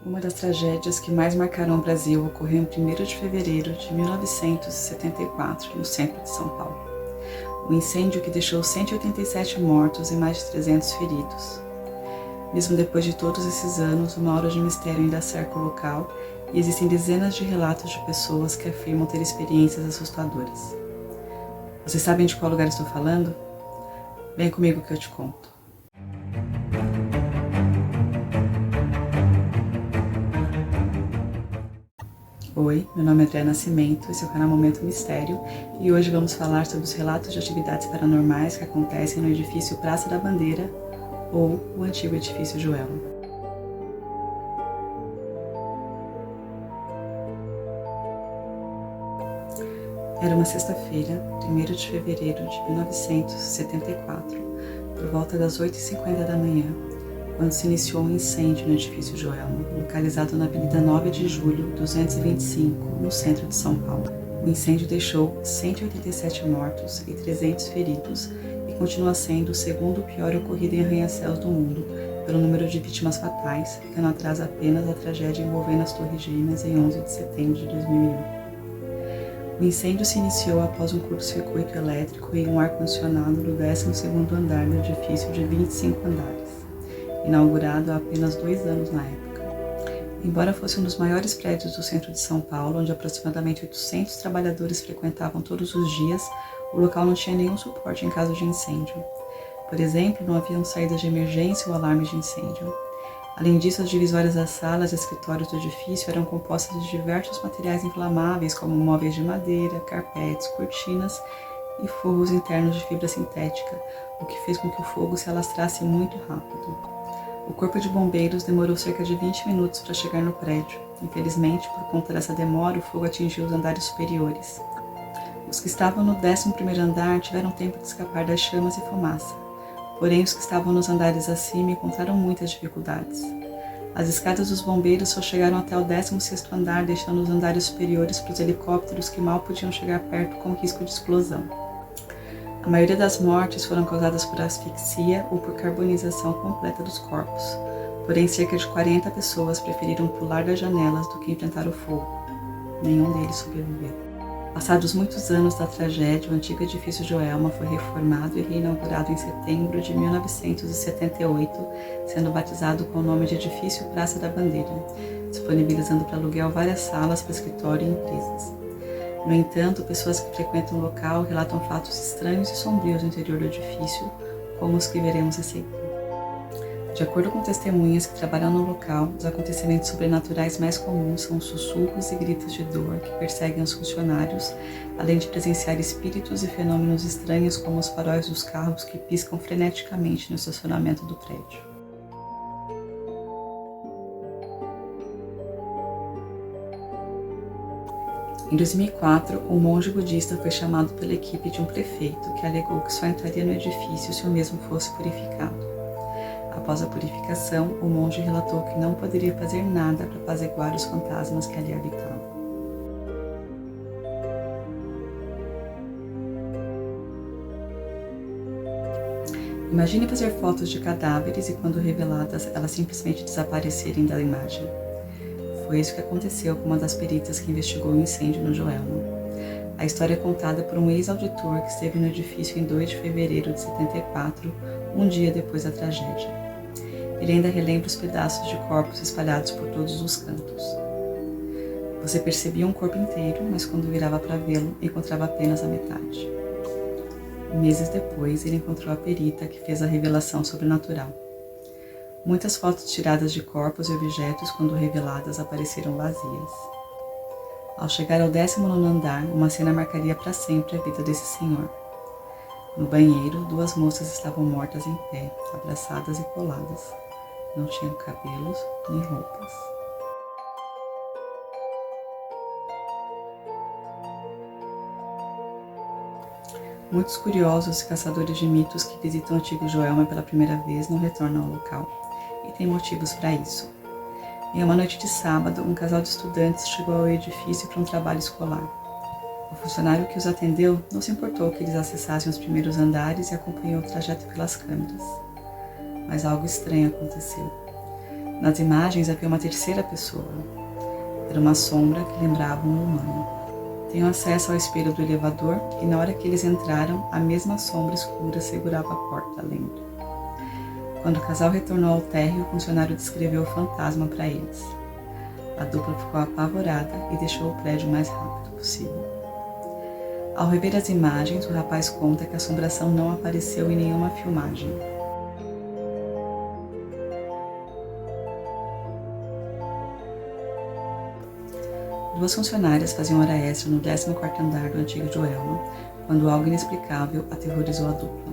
Uma das tragédias que mais marcaram o Brasil ocorreu em 1º de fevereiro de 1974, no centro de São Paulo. Um incêndio que deixou 187 mortos e mais de 300 feridos. Mesmo depois de todos esses anos, uma aura de mistério ainda cerca o local e existem dezenas de relatos de pessoas que afirmam ter experiências assustadoras. Vocês sabem de qual lugar estou falando? Vem comigo que eu te conto. Oi, meu nome é André Nascimento, esse é o canal Momento Mistério e hoje vamos falar sobre os relatos de atividades paranormais que acontecem no edifício Praça da Bandeira ou o antigo edifício Joelma. Era uma sexta-feira, 1º de fevereiro de 1974, por volta das 8h50 da manhã, quando se iniciou um incêndio no edifício Joelma, localizado na Avenida 9 de Julho, 225, no centro de São Paulo. O incêndio deixou 187 mortos e 300 feridos e continua sendo o segundo pior ocorrido em arranha-céus do mundo, pelo número de vítimas fatais, ficando atrás apenas da tragédia envolvendo as Torres Gêmeas em 11 de setembro de 2001. O incêndio se iniciou após um curto-circuito elétrico em um ar-condicionado do 12º andar do edifício de 25 andares. Inaugurado há apenas 2 anos na época. Embora fosse um dos maiores prédios do centro de São Paulo, onde aproximadamente 800 trabalhadores frequentavam todos os dias, o local não tinha nenhum suporte em caso de incêndio. Por exemplo, não haviam saídas de emergência ou alarmes de incêndio. Além disso, as divisórias das salas e escritórios do edifício eram compostas de diversos materiais inflamáveis, como móveis de madeira, carpetes, cortinas e forros internos de fibra sintética, o que fez com que o fogo se alastrasse muito rápido. O corpo de bombeiros demorou cerca de 20 minutos para chegar no prédio. Infelizmente, por conta dessa demora, o fogo atingiu os andares superiores. Os que estavam no 11º andar tiveram tempo de escapar das chamas e fumaça. Porém, os que estavam nos andares acima encontraram muitas dificuldades. As escadas dos bombeiros só chegaram até o 16º andar, deixando os andares superiores para os helicópteros que mal podiam chegar perto com risco de explosão. A maioria das mortes foram causadas por asfixia ou por carbonização completa dos corpos, porém cerca de 40 pessoas preferiram pular das janelas do que enfrentar o fogo. Nenhum deles sobreviveu. Passados muitos anos da tragédia, o antigo edifício Joelma foi reformado e reinaugurado em setembro de 1978, sendo batizado com o nome de Edifício Praça da Bandeira, disponibilizando para aluguel várias salas para escritório e empresas. No entanto, pessoas que frequentam o local relatam fatos estranhos e sombrios no interior do edifício, como os que veremos a seguir. De acordo com testemunhas que trabalham no local, os acontecimentos sobrenaturais mais comuns são os sussurros e gritos de dor que perseguem os funcionários, além de presenciar espíritos e fenômenos estranhos como os faróis dos carros que piscam freneticamente no estacionamento do prédio. Em 2004, um monge budista foi chamado pela equipe de um prefeito que alegou que só entraria no edifício se o mesmo fosse purificado. Após a purificação, o monge relatou que não poderia fazer nada para apaziguar os fantasmas que ali habitavam. Imagine fazer fotos de cadáveres e, quando reveladas, elas simplesmente desaparecerem da imagem. Foi isso que aconteceu com uma das peritas que investigou o incêndio no Joelma. A história é contada por um ex-auditor que esteve no edifício em 2 de fevereiro de 74, um dia depois da tragédia. Ele ainda relembra os pedaços de corpos espalhados por todos os cantos. Você percebia um corpo inteiro, mas quando virava para vê-lo, encontrava apenas a metade. Meses depois, ele encontrou a perita que fez a revelação sobrenatural. Muitas fotos tiradas de corpos e objetos, quando reveladas, apareceram vazias. Ao chegar ao 19º andar, uma cena marcaria para sempre a vida desse senhor. No banheiro, 2 moças estavam mortas em pé, abraçadas e coladas. Não tinham cabelos nem roupas. Muitos curiosos e caçadores de mitos que visitam o antigo Joelma pela primeira vez não retornam ao local. E tem motivos para isso. Em uma noite de sábado, um casal de estudantes chegou ao edifício para um trabalho escolar. O funcionário que os atendeu não se importou que eles acessassem os primeiros andares e acompanhou o trajeto pelas câmeras. Mas algo estranho aconteceu. Nas imagens havia uma terceira pessoa. Era uma sombra que lembrava um humano. Tenho acesso ao espelho do elevador e na hora que eles entraram, a mesma sombra escura segurava a porta, lembro. Quando o casal retornou ao térreo, o funcionário descreveu o fantasma para eles. A dupla ficou apavorada e deixou o prédio o mais rápido possível. Ao rever as imagens, o rapaz conta que a assombração não apareceu em nenhuma filmagem. Duas funcionárias faziam hora extra no 14º andar do antigo Joelma, quando algo inexplicável aterrorizou a dupla.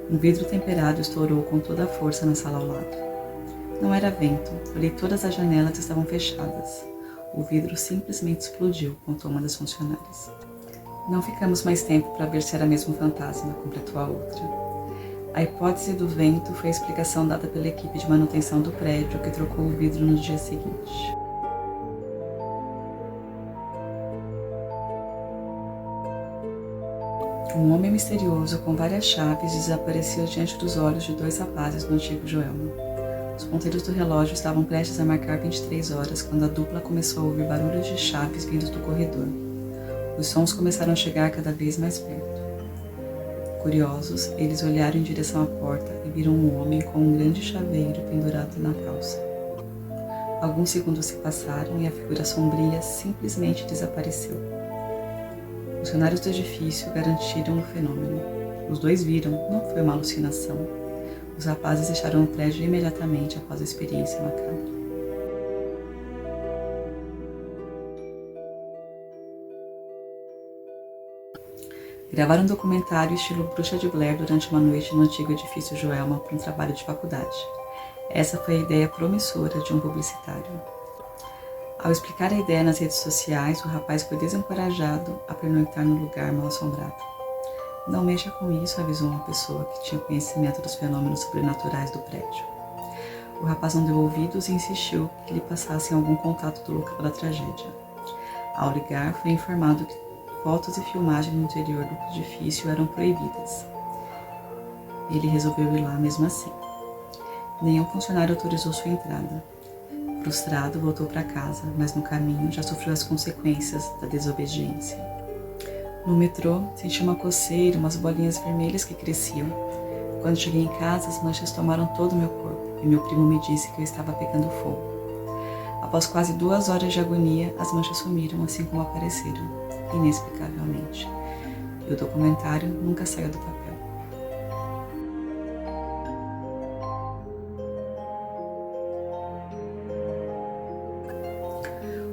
Um vidro temperado estourou com toda a força na sala ao lado. Não era vento, olhei todas as janelas estavam fechadas. O vidro simplesmente explodiu, contou uma das funcionárias. Não ficamos mais tempo para ver se era mesmo fantasma, completou a outra. A hipótese do vento foi a explicação dada pela equipe de manutenção do prédio, que trocou o vidro no dia seguinte. Um homem misterioso com várias chaves desapareceu diante dos olhos de dois rapazes no antigo Joelma. Os ponteiros do relógio estavam prestes a marcar 23 horas quando a dupla começou a ouvir barulhos de chaves vindos do corredor. Os sons começaram a chegar cada vez mais perto. Curiosos, eles olharam em direção à porta e viram um homem com um grande chaveiro pendurado na calça. Alguns segundos se passaram e a figura sombria simplesmente desapareceu. Funcionários do edifício garantiram o fenômeno. Os dois viram, não foi uma alucinação. Os rapazes deixaram o prédio imediatamente após a experiência macabra. Gravaram um documentário estilo Bruxa de Blair durante uma noite no antigo edifício Joelma para um trabalho de faculdade. Essa foi a ideia promissora de um publicitário. Ao explicar a ideia nas redes sociais, o rapaz foi desencorajado a pernoitar no lugar mal assombrado. Não mexa com isso, avisou uma pessoa que tinha conhecimento dos fenômenos sobrenaturais do prédio. O rapaz não deu ouvidos e insistiu que lhe passassem algum contato do local da tragédia. Ao ligar, foi informado que fotos e filmagens no interior do edifício eram proibidas. Ele resolveu ir lá mesmo assim. Nenhum funcionário autorizou sua entrada. Frustrado, voltou para casa, mas no caminho já sofreu as consequências da desobediência. No metrô, senti uma coceira, umas bolinhas vermelhas que cresciam. Quando cheguei em casa, as manchas tomaram todo o meu corpo e meu primo me disse que eu estava pegando fogo. Após quase 2 horas de agonia, as manchas sumiram assim como apareceram, inexplicavelmente. E o documentário nunca saiu do papel.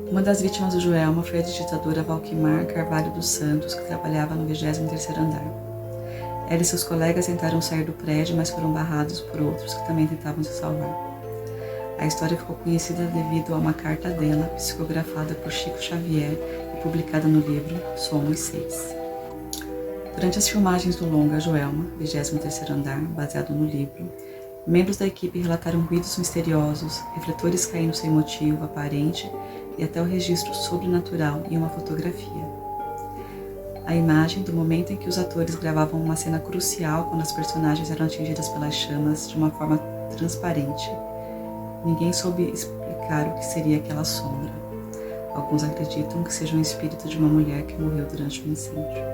Uma das vítimas do Joelma foi a digitadora Valquimar Carvalho dos Santos, que trabalhava no 23º andar. Ela e seus colegas tentaram sair do prédio, mas foram barrados por outros que também tentavam se salvar. A história ficou conhecida devido a uma carta dela, psicografada por Chico Xavier e publicada no livro Somos 6. Durante as filmagens do longa Joelma, 23º andar, baseado no livro, membros da equipe relataram ruídos misteriosos, refletores caindo sem motivo aparente e até o registro sobrenatural em uma fotografia. A imagem do momento em que os atores gravavam uma cena crucial quando as personagens eram atingidas pelas chamas de uma forma transparente. Ninguém soube explicar o que seria aquela sombra. Alguns acreditam que seja o espírito de uma mulher que morreu durante o incêndio.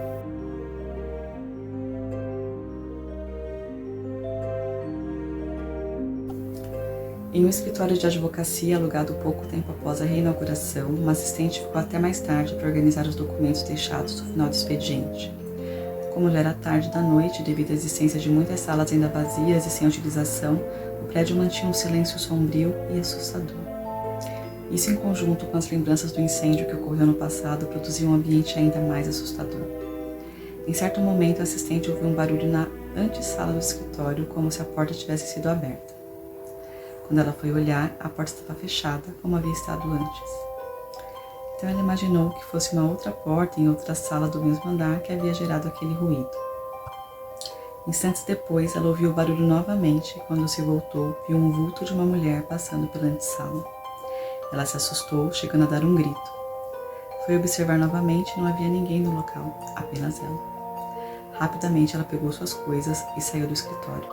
Em um escritório de advocacia alugado pouco tempo após a reinauguração, uma assistente ficou até mais tarde para organizar os documentos deixados no final do expediente. Como já era tarde da noite, devido à existência de muitas salas ainda vazias e sem utilização, o prédio mantinha um silêncio sombrio e assustador. Isso, em conjunto com as lembranças do incêndio que ocorreu no passado, produziu um ambiente ainda mais assustador. Em certo momento, a assistente ouviu um barulho na antessala do escritório, como se a porta tivesse sido aberta. Quando ela foi olhar, a porta estava fechada, como havia estado antes. Então ela imaginou que fosse uma outra porta em outra sala do mesmo andar que havia gerado aquele ruído. Instantes depois, ela ouviu o barulho novamente e, quando se voltou, viu um vulto de uma mulher passando pela antessala. Ela se assustou, chegando a dar um grito. Foi observar novamente e não havia ninguém no local, apenas ela. Rapidamente ela pegou suas coisas e saiu do escritório.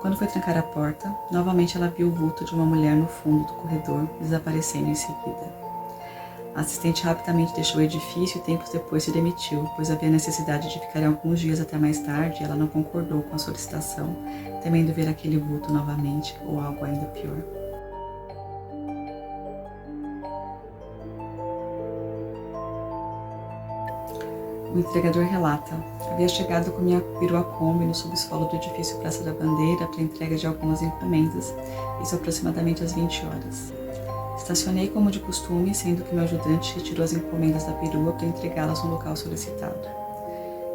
Quando foi trancar a porta, novamente ela viu o vulto de uma mulher no fundo do corredor, desaparecendo em seguida. A assistente rapidamente deixou o edifício e tempos depois se demitiu, pois havia necessidade de ficar alguns dias até mais tarde e ela não concordou com a solicitação, temendo ver aquele vulto novamente ou algo ainda pior. O entregador relata: havia chegado com minha perua Kombi no subsolo do edifício Praça da Bandeira para entrega de algumas encomendas, isso aproximadamente às 20 horas. Estacionei como de costume, sendo que meu ajudante retirou as encomendas da perua para entregá-las no local solicitado.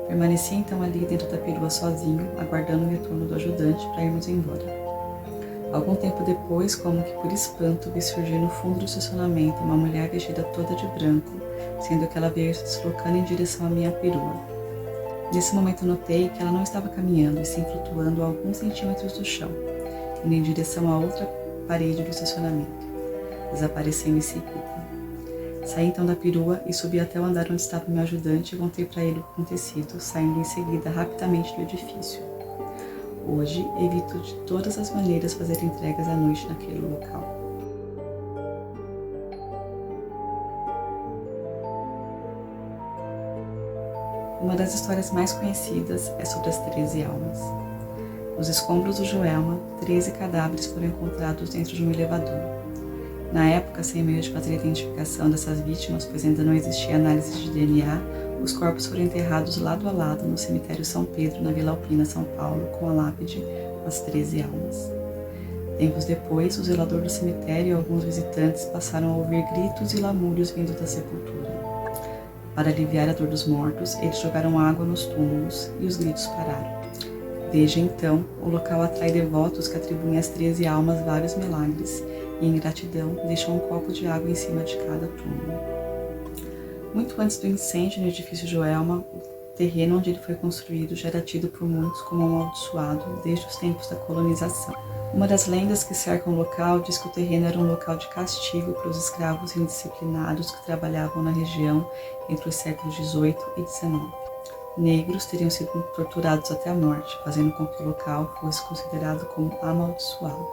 Permaneci então ali dentro da perua sozinho, aguardando o retorno do ajudante para irmos embora. Algum tempo depois, como que por espanto, vi surgir no fundo do estacionamento uma mulher vestida toda de branco, sendo que ela veio se deslocando em direção à minha perua. Nesse momento notei que ela não estava caminhando, e sim flutuando a alguns centímetros do chão, indo em direção à outra parede do estacionamento, desaparecendo em seguida. Saí então da perua e subi até o andar onde estava meu ajudante e contei para ele o acontecido, saindo em seguida rapidamente do edifício. Hoje, evito de todas as maneiras fazer entregas à noite naquele local. Uma das histórias mais conhecidas é sobre as 13 almas. Nos escombros do Joelma, 13 cadáveres foram encontrados dentro de um elevador. Na época, sem meio de fazer a identificação dessas vítimas, pois ainda não existia análise de DNA, os corpos foram enterrados lado a lado no cemitério São Pedro, na Vila Alpina, São Paulo, com a lápide As 13 Almas. Tempos depois, o zelador do cemitério e alguns visitantes passaram a ouvir gritos e lamúrios vindo da sepultura. Para aliviar a dor dos mortos, eles jogaram água nos túmulos e os gritos pararam. Desde então, o local atrai devotos que atribuem às 13 almas vários milagres e, em gratidão, deixam um copo de água em cima de cada túmulo. Muito antes do incêndio no edifício Joelma, o terreno onde ele foi construído já era tido por muitos como amaldiçoado desde os tempos da colonização. Uma das lendas que cercam o local diz que o terreno era um local de castigo para os escravos indisciplinados que trabalhavam na região entre os séculos XVIII e XIX. Negros teriam sido torturados até a morte, fazendo com que o local fosse considerado como amaldiçoado.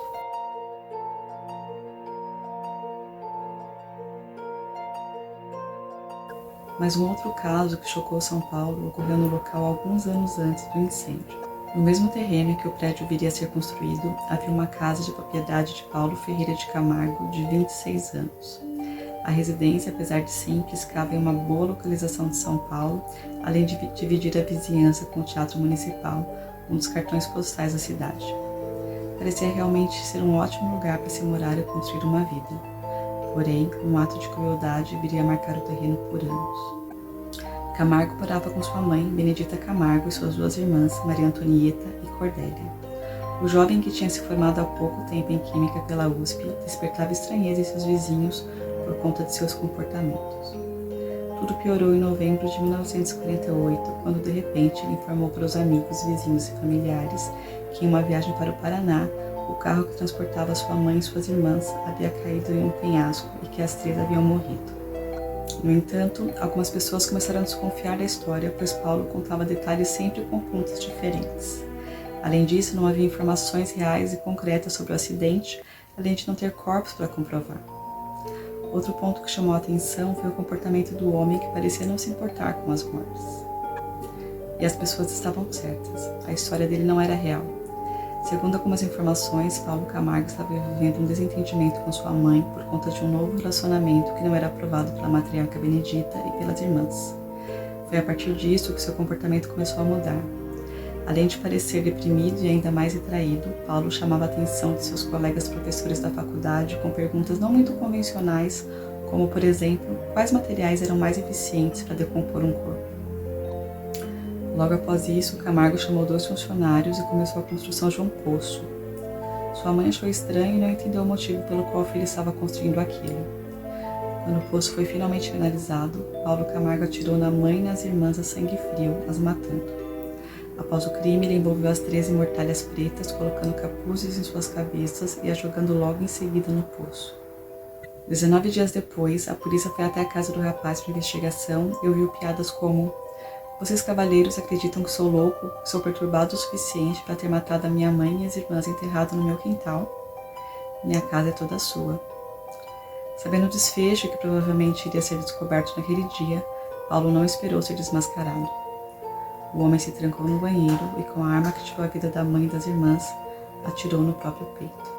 Mas um outro caso que chocou São Paulo ocorreu no local alguns anos antes do incêndio. No mesmo terreno em que o prédio viria a ser construído, havia uma casa de propriedade de Paulo Ferreira de Camargo, de 26 anos. A residência, apesar de simples, ficava em uma boa localização de São Paulo, além de dividir a vizinhança com o Teatro Municipal, um dos cartões postais da cidade. Parecia realmente ser um ótimo lugar para se morar e construir uma vida. Porém, um ato de crueldade viria a marcar o terreno por anos. Camargo morava com sua mãe, Benedita Camargo, e suas duas irmãs, Maria Antonieta e Cordélia. O jovem, que tinha se formado há pouco tempo em Química pela USP, despertava estranheza em seus vizinhos por conta de seus comportamentos. Tudo piorou em novembro de 1948, quando de repente ele informou para os amigos, vizinhos e familiares que em uma viagem para o Paraná, o carro que transportava sua mãe e suas irmãs havia caído em um penhasco e que as 3 haviam morrido. No entanto, algumas pessoas começaram a desconfiar da história, pois Paulo contava detalhes sempre com pontos diferentes. Além disso, não havia informações reais e concretas sobre o acidente, além de não ter corpos para comprovar. Outro ponto que chamou a atenção foi o comportamento do homem, que parecia não se importar com as mortes. E as pessoas estavam certas, a história dele não era real. Segundo algumas informações, Paulo Camargo estava vivendo um desentendimento com sua mãe por conta de um novo relacionamento que não era aprovado pela matriarca Benedita e pelas irmãs. Foi a partir disso que seu comportamento começou a mudar. Além de parecer deprimido e ainda mais retraído, Paulo chamava a atenção de seus colegas professores da faculdade com perguntas não muito convencionais, como, por exemplo, quais materiais eram mais eficientes para decompor um corpo. Logo após isso, Camargo chamou 2 funcionários e começou a construção de um poço. Sua mãe achou estranho e não entendeu o motivo pelo qual o filho estava construindo aquilo. Quando o poço foi finalmente finalizado, Paulo Camargo atirou na mãe e nas irmãs a sangue frio, as matando. Após o crime, ele envolveu as 13 mortalhas pretas, colocando capuzes em suas cabeças e as jogando logo em seguida no poço. 19 dias depois, a polícia foi até a casa do rapaz para investigação e ouviu piadas como: Vocês cavalheiros acreditam que sou louco, que sou perturbado o suficiente para ter matado a minha mãe e as irmãs enterrado no meu quintal? Minha casa é toda sua. Sabendo o desfecho que provavelmente iria ser descoberto naquele dia, Paulo não esperou ser desmascarado. O homem se trancou no banheiro e, com a arma que tirou a vida da mãe e das irmãs, atirou no próprio peito.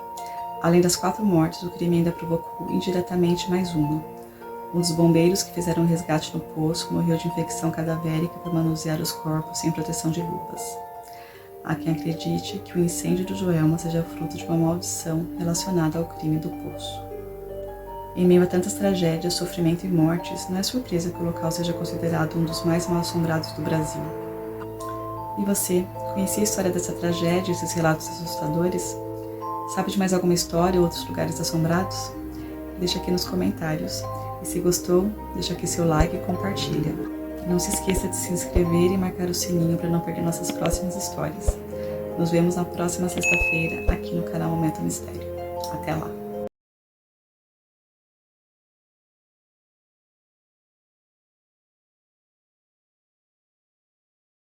Além das 4 mortes, o crime ainda provocou indiretamente mais uma. Um dos bombeiros que fizeram o resgate no poço morreu de infecção cadavérica por manusear os corpos sem proteção de luvas. Há quem acredite que o incêndio do Joelma seja fruto de uma maldição relacionada ao crime do poço. Em meio a tantas tragédias, sofrimento e mortes, não é surpresa que o local seja considerado um dos mais mal-assombrados do Brasil. E você, conhecia a história dessa tragédia e esses relatos assustadores? Sabe de mais alguma história ou outros lugares assombrados? Deixa aqui nos comentários. E se gostou, deixa aqui seu like e compartilha. Não se esqueça de se inscrever e marcar o sininho para não perder nossas próximas histórias. Nos vemos na próxima sexta-feira aqui no canal Momento Mistério. Até lá!